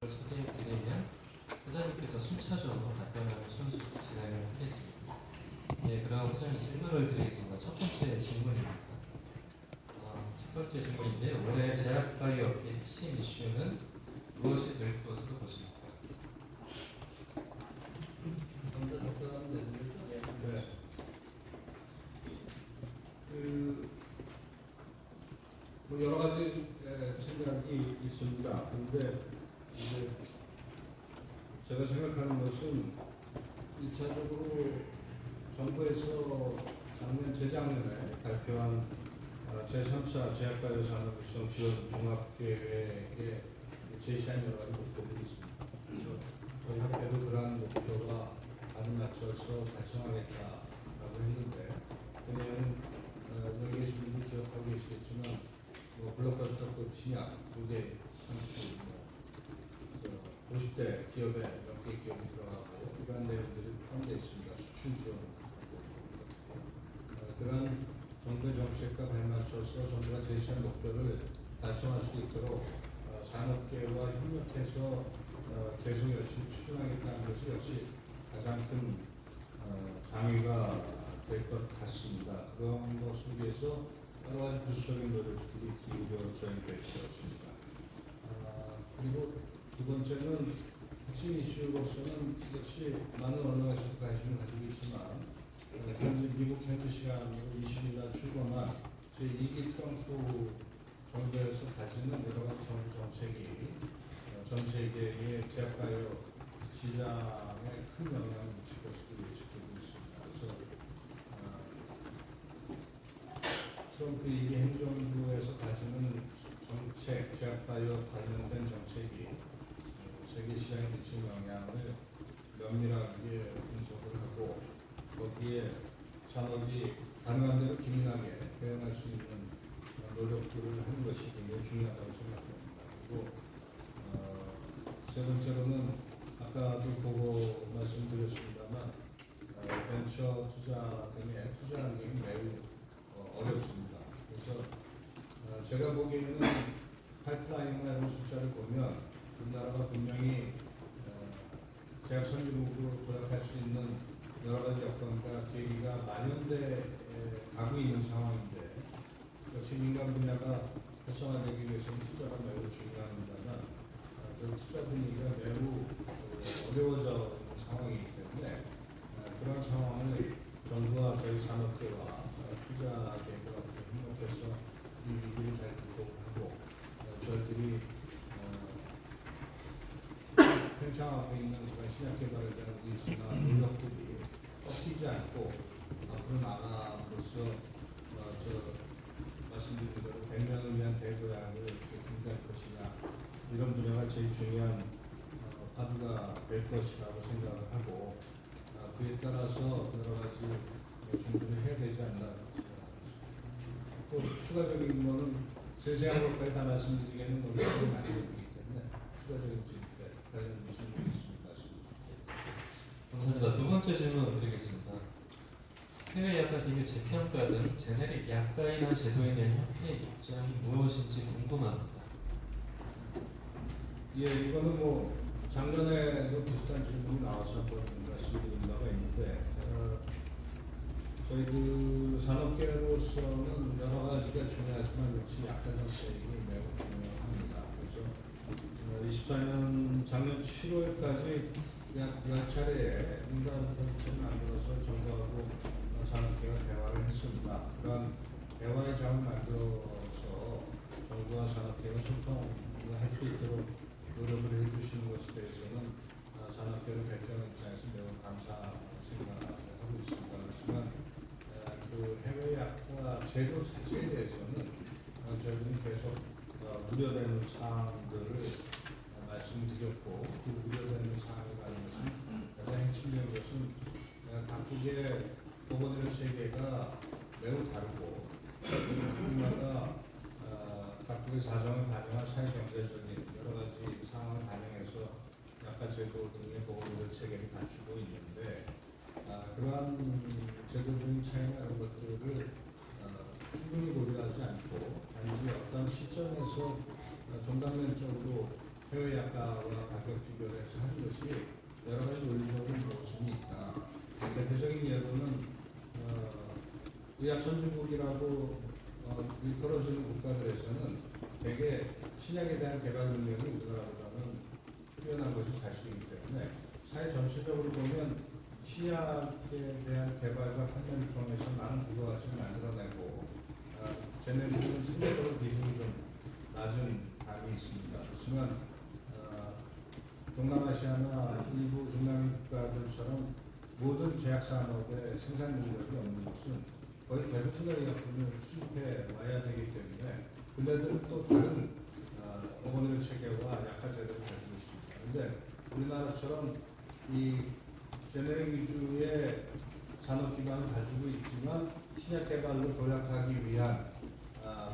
드리면 회장님께서 순차적으로 답변하는 순서 진행을 하겠습니다. 네, 그럼 회장님 질문을 드리겠습니다. 첫 번째 질문입니다. 첫 번째 질문인데 올해 제약바이오의 핵심 이슈는 무엇이 될 것으로 보십니까? 네. 뭐 여러 가지 생각이 있습니다. 그런데 이제 제가 생각하는 것은 1차적으로 정부에서 작년 재작년에 발표한 제3차 제약바이오 산업일성 지원 종합계획에 제시한 여러 가지 목표들이 있습니다. 그래서 저희 학교도 그러한 목표가 아주 맞춰서 달성하겠다라고 했는데, 왜냐하면 여기 계신 분들 기억하고 계시겠지만 블록버스터 신약 2대 상수 50대 기업에 몇 개 기업이 들어가고 이러한 내용들이 포함되어 있습니다. 수출 지원 그러한 정부의 정책과 발맞춰서 정부가 제시한 목표를 달성할 수 있도록 산업계와 협력해서 계속 열심히 추진하겠다는 것이 역시 가장 큰 강의가 될 것 같습니다. 그런 것을 위해서 여러 가지 부수적인 노력들이 기울어져야 될 것입니다. 그리고 두 번째는 핵심 이슈로서는 역시 많은 언론에서 관심을 가지고 있지만 현재 미국 현지 시간으로 20일 날 출범한 제2기 트럼프 정부에서 가지는 여러 가지 정부 정책이 전 세계의 제약바이오 시장에 큰 영향을 미칠 것으로 예측되고 있습니다. 그래서 트럼프 2기 행정부에서 가지는 정책, 제약바이오 관련된 정책이 세계 시장에 미치는 영향을 면밀하게 분석을 하고 거기에 산업이 가능한 대로 기민하게 대응할 수 있는 노력들을 하는 것이 굉장히 중요하다고 생각합니다. 그리고 세 번째로는 아까도 보고 말씀드렸습니다만 벤처 투자 등의 투자 환경이 매우 어렵습니다. 그래서 제가 보기에는 파이프라인이나 이런 숫자를 보면 우리나라가 분명히 제약 선진국으로 도약할 수 있는 여러 가지 여건과 계기가 마련돼 가고 있는 상황인데, 역시 민간 분야가 활성화되기 위해서는 투자가 매우 중요합니다만 그 투자 분위기가 매우 어려워져 있는 상황이기 때문에 그런 상황을 정부와 저희 산업계와 투자계가 협력해서 이 위기를 잘 극복하고 저희들이 팽창하고 있는 그런 신약 개발에 대한 의지나 노력들이 꺾이지 않고 앞으로 나감으로써 말씀드린 대로 100명을 위한 대도약을 준비할 것이냐, 이런 분야가 제일 중요한 파트가 될 것이라고 생각을 하고 그에 따라서 여러 가지 준비를 해야 되지 않나. 또 추가적인 거는 세세한 것까지 다 말씀드리기에는 너무 많이 되기 때문에 추가적인 질문에 관련 질문이 있습니다. 감사합니다. 두 번째 질문 드리겠습니다. 해외 약관 비교 재평가 등 제네릭 약가이나 제도에 대한 협회 입장이 무엇인지 궁금합니다. 예, 이거는 뭐 작년에도 비슷한 질문이 나와서 말씀드린 바가 있는데, 저희 그 산업계로서는 여러 가지가 중요하지만 역시 약가 정책이 매우 중요합니다. 그래서 24년 작년 7월까지 약 10차례 인간단체를 만들어서 정부하고 산업계가 대화를 했습니다. 그런 대화의 장을 만들어서 정부와 산업계가 소통을 할 수 있도록 노력을 해주시는 것에 대해서는 산업계를 발전하는 입장에서 매우 감사하고 생각하고 있습니다. 그렇지만 그 해외 약가 제도 자체에 대해서는 저희는 계속 우려되는 사항들을 말씀드렸고, 그 우려되는 사항에 관한 것은 가장 핵심적인 것은 각국의 보건의료 체계가 매우 다르고 각국마다 각국의 사정을 반영한 사회경제적인 여러 가지 상황을 반영해서 약가 제도 등의 보건의료 체계를 갖추고 있는데, 그러한 제도적인 차이나 이런 것들을 충분히 고려하지 않고 단지 어떤 시점에서 종단면적으로 해외 약가와 가격 비교를 해서 하는 것이 여러 가지 논리적인 모순이 있다. 대표적인 예로는 의학 선진국이라고 일컬어지는 국가들에서는 대개 신약에 대한 개발 능력이 우리나라보다는 뛰어난 것이 사실이기 때문에 사회 전체적으로 보면 신약에 대한 개발과 판단을 통해서 많은 부가가치를 만들어내고 제네릭은 상대적으로 비중이 좀 낮은 감이 있습니다. 그렇지만 동남아시아나 일부 중남미 국가들처럼 모든 제약산업의 생산 능력이 없는 것은 거의 대부분의 의약품을 수입해 와야 되기 때문에 그네들은 또 다른 어머니의 체계와 약화 제도를 가지고 있습니다. 그런데 우리나라처럼 이 제네릭 위주의 산업 기반을 가지고 있지만 신약 개발로 도약하기 위한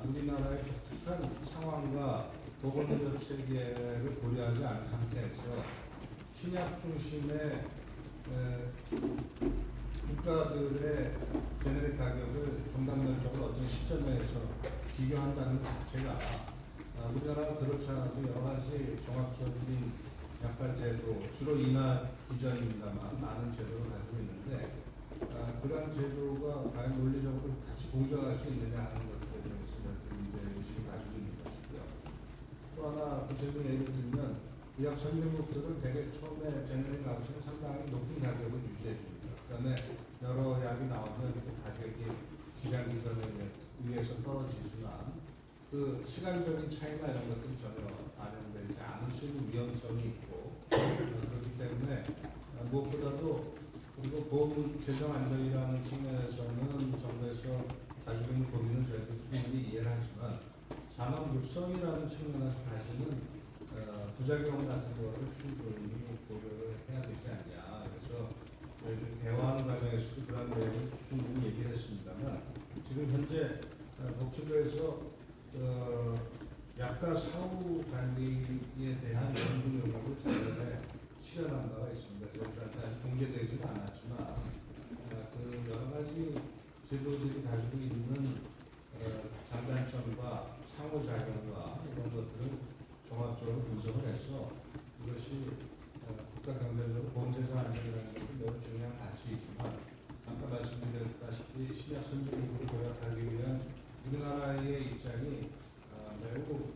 우리나라의 독특한 상황과 보건의료 체계를 고려하지 않은 상태에서 신약 중심의 국가들의 제네릭 가격을 종단면적으로 어떤 시점에서 비교한다는 것 자체가 우리나라가 그렇지 않아도 여러 가지 종합적인 약발 제도, 주로 인하 기전입니다만 많은 제도를 가지고 있는데 그러한 제도가 과연 논리적으로 같이 공존할 수 있느냐 하는 것들에 대해서 이제 의식을 가지고 있는 것이고요. 또 하나 구체적인 예를 들면 의학 선진국들은 대개 처음에 제네릭 나오시면 상당히 높은 가격을 유지해 줍니다. 그다음에 여러 약이 나오면 그 가격이 시장 기전에 의해서 떨어지지만 그 시간적인 차이나 이런 것들이 전혀 반영되지 않을 수 있는 위험성이 있고 그렇기 때문에 무엇보다도 그리고 보험 재정 안전이라는 측면에서는 정부에서 가지고 있는 고민은 저희도 충분히 이해를 하지만 산업 육성이라는 측면에서 가지는 부작용 같은 거를 충분히 고려를 해야 되지 않냐. 그래서 저희들 대화하는 과정에서도 그런 내용을 충분히 얘기를 했습니다만 지금 현재 복지부에서 약가 사후 관리에 대한 연구 용역을 작년에 실현한 바가 있습니다. 저희들한테 아직 공개되지는 않았지만 그 여러 가지 제도들이 가지고 있는 장단점과 상호작용과 이런 것들을 종합적으로 분석을 해서 이것이 국가 경제적으로 보험재정 안정이라는 것이 매우 중요한 가치이지만 아까 말씀드렸다시피 신약 선진국으로 도약하기 위한 우리나라의 입장이 매우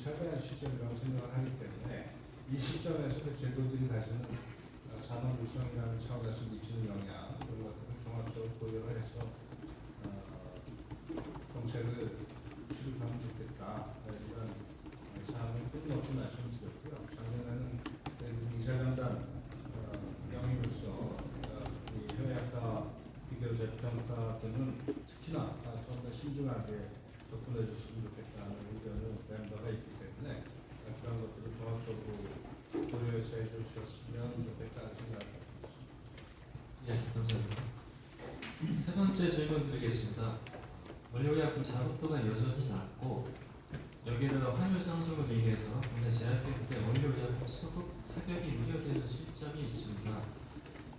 차별한 시점이라고 생각을 하기 때문에 이 시점에서 그 제도들이 가지는 산업 육성이라는 차원에서 미치는 영향 그런 것들을 종합적으로 고려를 해서 정책을 수립하면 좋겠다 이런 사항을 끊임없이 말씀드렸고요. 작년에는 이사장단 명의로서 이 해외학과 비교 재평가 등은 특히나 좀 더 신중하게 접근해 주시면 좋겠다는 의견을 낸 바가 있기 때문에 그런 것들을 종합적으로 고려해서 해주셨으면 좋겠다는 생각을 합니다. 네, 감사합니다. 세 번째 질문 드리겠습니다. 원료의약품 자급도가 여전히 낮고 여기에 따라 환율 상승으로 인해서 국내 제약회사의 원료의약품 수급 타격이 우려되는 실정이 있습니다.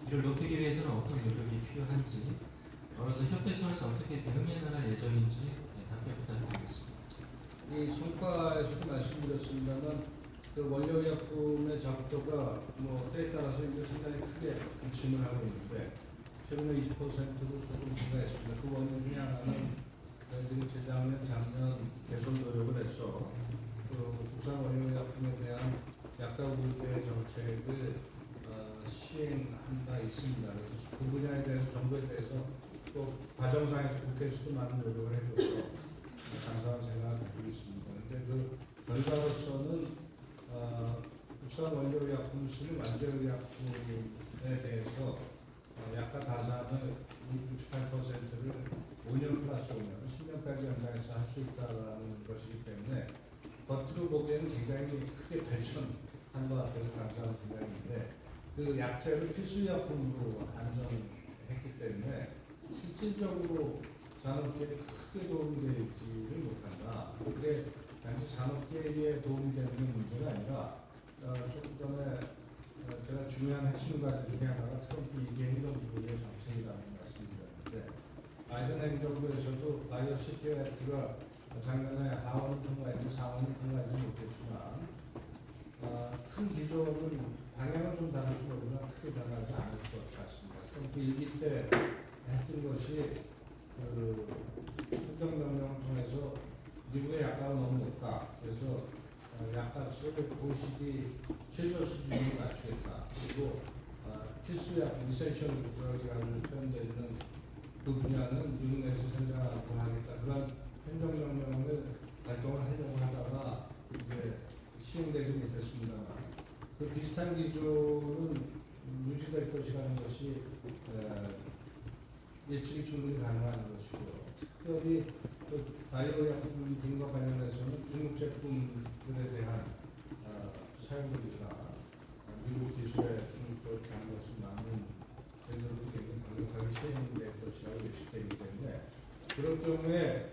이를 높이기 위해서는 어떤 노력이 필요한지, 그래서 협회선에서 어떻게 대응해 나갈 예정인지 답변 부탁드리겠습니다. 이 성과에서도 말씀드렸습니다만 그 원료의약품의 작도가 때에 따라서 이제 상당히 크게 부침을 하고 있는데 최근에 20%도 조금 증가했습니다. 그 원인 중에 하나는 저희들이 재작년, 작년 개선 노력을 해서 그 국산 원료의약품에 대한 약가 우대 정책을 시행한 바 있습니다. 그래서 그 분야에 대해서 정부에 대해서 또 과정상에서 국회에서도 많은 노력을 해줘서 감사한 생각을 가지고 있습니다. 그런데 그 결과로서는 국산 원료의약품 쓰는 완제의약품에 대해서 약가 가산을 68%를 5년 플러스 5년, 10년까지 연장해서 할 수 있다는 것이기 때문에 겉으로 보기에는 굉장히 크게 발전한 것 같아서 감사한 생각인데 그 약제를 필수의약품으로 안정했기 때문에 실질적으로 산업계에 크게 도움이 되지를 못한다. 그게 단지 산업계에 도움이 되는 문제가 아니라 조금 전에 제가 중요한 핵심 과제 중에 하나가 트럼프 2기 행정부의 정책이라는 말씀드렸는데 바이든 행정부에서도 바이오 시큐리티가 작년에 하원 통과했죠. 때문에 상황이 평가하지 못했지만 큰 기조는 방향은 좀 다를지 모르나 크게 변하지 않을 것 같습니다. 트럼프 일기 때 했던 것이 행정명령을 통해서 미국의 약값은 너무 높다. 그래서 약값을 OECD 최저 수준으로 낮추겠다. 그리고 필수약, 이센셜 드럭이라는 표현되어 있는 그 분야는 미국 내에서 생산하고 하겠다. 그런 행정명령을 발동을 하려고 하다가 이제 시행되지 못했습니다만 그 비슷한 기조는 유지될 것이라는 것이 예측이 충분히 가능한 것이고요. 특별히 그 바이오약품 등과 관련해서는 중국 제품들에 대한 사용들이나 미국 기술에 중국적으로 가는 것을 막는 제도도 굉장히 강력하게 시행될 것이라고 예측되기 때문에 그럴 경우에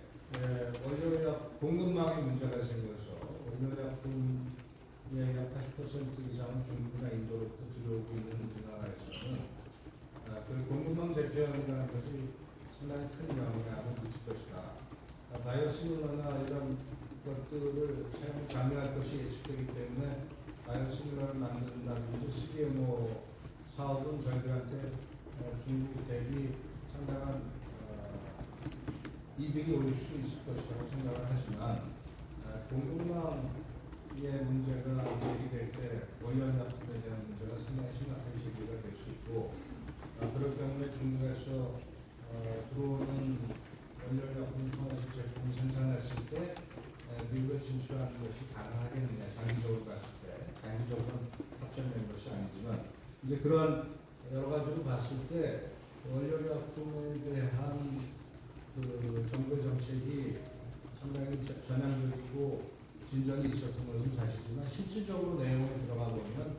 원료약 공급망의 문제가 생겨서 원료약품의 약 80% 이상은 중국이나 인도로부터 들어오고 있는 우리나라에서는 그 공급망 재편이라는 것이 상당히 큰 영향을 미칠 것이다. 바이오시밀러나 이런 것들을 사용 장려할 것이 예측되기 때문에 바이오시밀러를 만든다든지 CDMO 사업은 저희들한테 중국 대비 상당한 이득이 올 수 있을 것이라고 생각을 하지만 공급망의 문제가 제기될 때 원료약품에 대한 문제가 상당히 심각하게 제기가 될 수 있고 그럴 경우에 중국에서 들어오는 원료약품 통해서 제품을 생산했을 때 미국에 진출하는 것이 가능하겠느냐 장기적으로 봤을 때 단기적으로는 합전된 것이 아니지만 이제 그런 여러 가지로 봤을 때 원료약품에 대한 그 정부의 정책이 상당히 전향적이고 진전이 있었던 것은 사실이지만 실질적으로 내용에 들어가 보면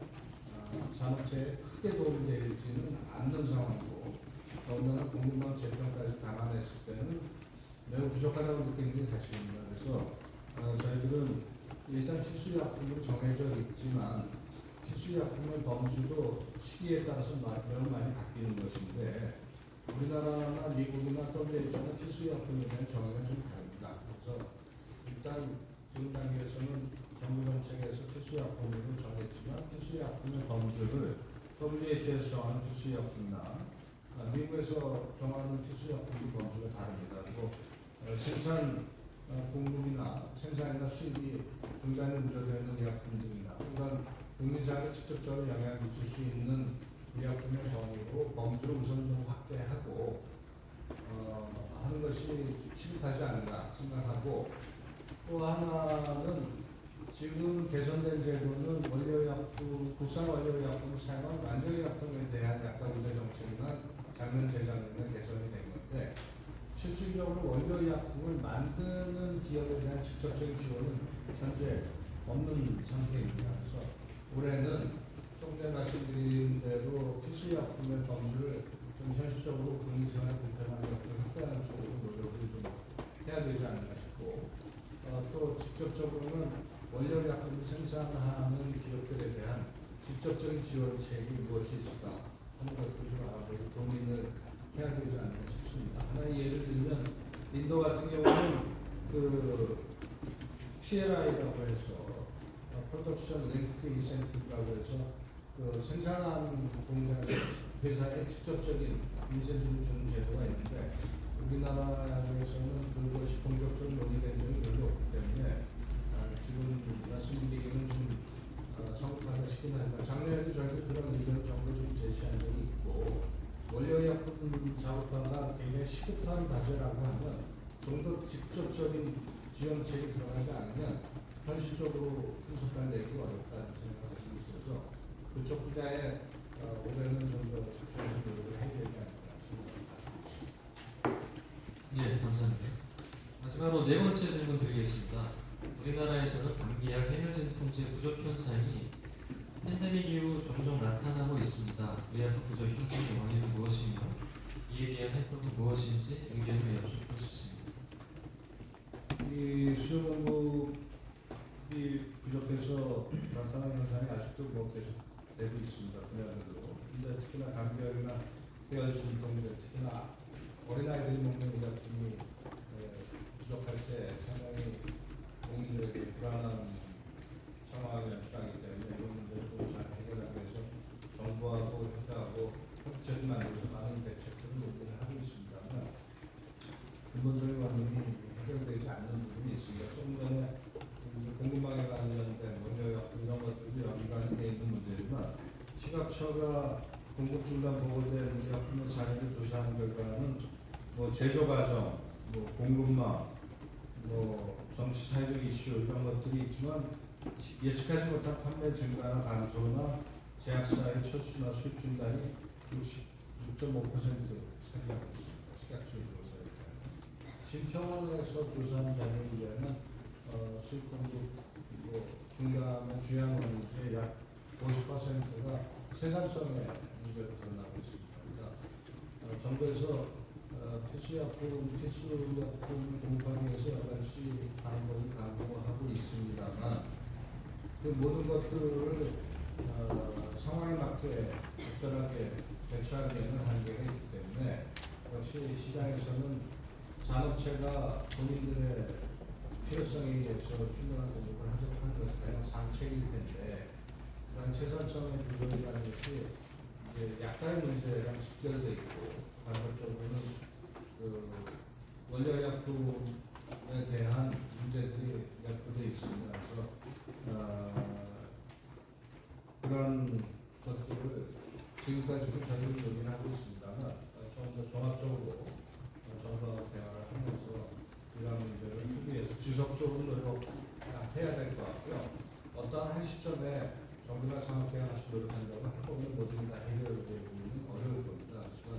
산업체에 크게 도움이 되지는 않는 상황이고 더군다나 공급망 재편까지 감안했을 때는 매우 부족하다고 느끼는 게 사실입니다. 그래서 저희들은 일단 필수약품으로 정해져 있지만 필수약품의 범주도 시기에 따라서 매우 많이 바뀌는 것인데 우리나라나 미국이나 WHO나 필수약품에 대한 정의가 좀 다릅니다. 그래서 일단 지금 단계에서는 정부 정책에서 필수약품으로 정했지만 필수약품의 범주를 WHO에서 정하는 필수약품이나 미국에서 정하는 필수약품의 범주가 다릅니다. 그리고 생산 공급이나 생산이나 수입이 중단이 우려되는 의약품 등이나 이런 국민사회에 직접적으로 영향을 미칠 수 있는 의약품의 범주를 우선 좀 확대하고 하는 것이 시급하지 않나 생각하고 또 하나는 지금 개선된 제도는 원료약품, 국산 원료약품을 사용한 완제의약품에 대한 약간 우대 정책이나 작년 재작년에 개선이 된 건데 실질적으로 원료약품을 만드는 기업에 대한 직접적인 지원은 현재 없는 상태입니다. 그래서 올해는 좀 전에 말씀드린 대로 필수약품의 범주를 좀 현실적으로 국민생활 불편한 것들을 확대하는 쪽으로 노력을 좀 해야 되지 않나 싶고 또 직접적으로는 원료약품을 생산하는 기업들에 대한 직접적인 지원책이 무엇이 있을까 하는 것들을 좀 알아보고 고민을 해야 되지 않나 싶습니다. 하나의 예를 들면 인도 같은 경우는 그 PLI라고 해서 프로덕션 링크 인센티브라고 해서 그 생산하는 회사에 직접적인 인센티브를 주는 제도가 있는데 우리나라에서는 그것이 본격적으로 논의된 적이 별로 없기 때문에 지금 말씀드리기는 좀 성급하다 싶긴 하지만 작년에도 저희도 그런 의견을 정부에 좀 제시한 적이 있고 원료약품 작업화가 굉장히 시급한 과제라고 하면 좀 더 직접적인 지원책이 들어가지 않으면 현실적으로 큰 성과를 내기 어렵다는 생각을 가지고 있어서 그쪽 분야에 올해는 좀 더 집중해서 노력을 해야 되지 않을까 생각합니다. 네, 감사합니다. 마지막으로 네 번째 질문 드리겠습니다. 우리나라에서는 감기약 해면진 통제 부족 현상이 팬데믹 이후 종종 나타나고 있습니다. 의약품 부족 현상의 원인은 무엇이며 이에 대한 해법은 무엇인지 의견을 여쭙고 싶습니다. 이 수요 공급이 부족해서 나타나는 현상이 아직도 뭐 계속 되고 있습니다. 분야별로. 근데 특히나 감기약이나 폐혈증 동제 특히나 어린아이들이 먹는 의약품이 부족할 때 상당히 국민들에게 불안한 상황이 연출하기 때문에 이런 문제를 좀 잘 해결하기 위해서 정부하고 협력하고 협체를 만들어서 많은 대책들을 논의를 하고 있습니다만 근본적인 원인이 해결되지 않는 부분이 있습니다. 조금 전에 이제 공급망에 관련된 원료약 이런 것들도 연관이 되어 있는 문제지만 식약처가 공급중단 보고된 의약품의 사례를 조사한 결과는 뭐 제조 과정, 뭐 공급망, 뭐 정치 사회적 이슈 이런 것들이 있지만 예측하지 못한 판매 증가나 감소나 제약사의 철수나 수입 중단이 66.5% 차지하고 있습니다. 식약처의 조사에 따르면 신청원에서 조사한 자료에는 수입 공급 뭐 중단의 주요한 원인의 약 50%가 생산성의 문제로 드러나고 있습니다. 그러니까 정부에서 필수약품 공급하기 위해서 여러 가지 방법을 강구하고 있습니다만 그 모든 것들을 상황에 맞게 적절하게 대처하기에는 한계가 있기 때문에 역시 시장에서는 산업체가 본인들의 필요성에 의해서 충분한 공급을 하도록 하는 것이 가장 상책일 텐데 그런 생산성의 부족이라는 것이 이제 약간의 문제랑 직결되어 있고 반대적으로는 그 원료약품에 대한 문제들이 몇 개 있습니다. 그래서 그런 것들을 지금까지도 저희는 논의를 하고 있습니다만 좀 더 종합적으로 정부하고 대화를 하면서 이러한 문제를 풀기 위해서 지속적으로 노력해야 될 것 같고요. 어떠한 한 시점에 정부나 산업계가 같이 노력한다고 한꺼번에 모든 다 해결되기는 어려울 겁니다. 하지만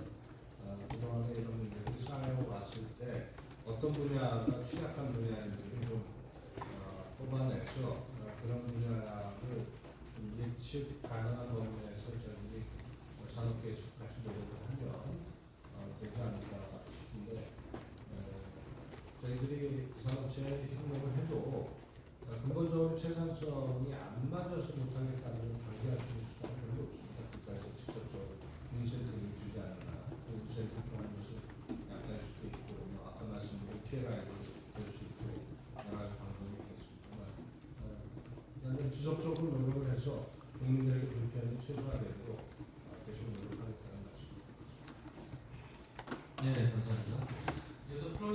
그동안에 이런 문제들이 쌓여왔을 때 어떤 분야가 취약한 분야인지를 좀 뽑아내서 그런 분야를 예측 가능한 범위에서 저희들이 산업계에서 같이 노력을 하면 되지 않을까 싶은데 저희들이 산업체에 협력을 해도 근본적으로 생산성이 안 맞아서 못하겠다는 방지할 수 있는 수단이 별로 없습니다. 그러니까 직접적으로 인센티브를 주지 않거나 그 인센티브라는 것이 약할 수도 있고 뭐 아까 말씀드린 피해가 될 수 있고 여러 가지 방법이 있겠습니다만 그다음에 지속적으로 노력을 해서 국민들에게 불편이 최소화되도록 계속 노력하겠다는 말씀입니다. 네, 감사합니다.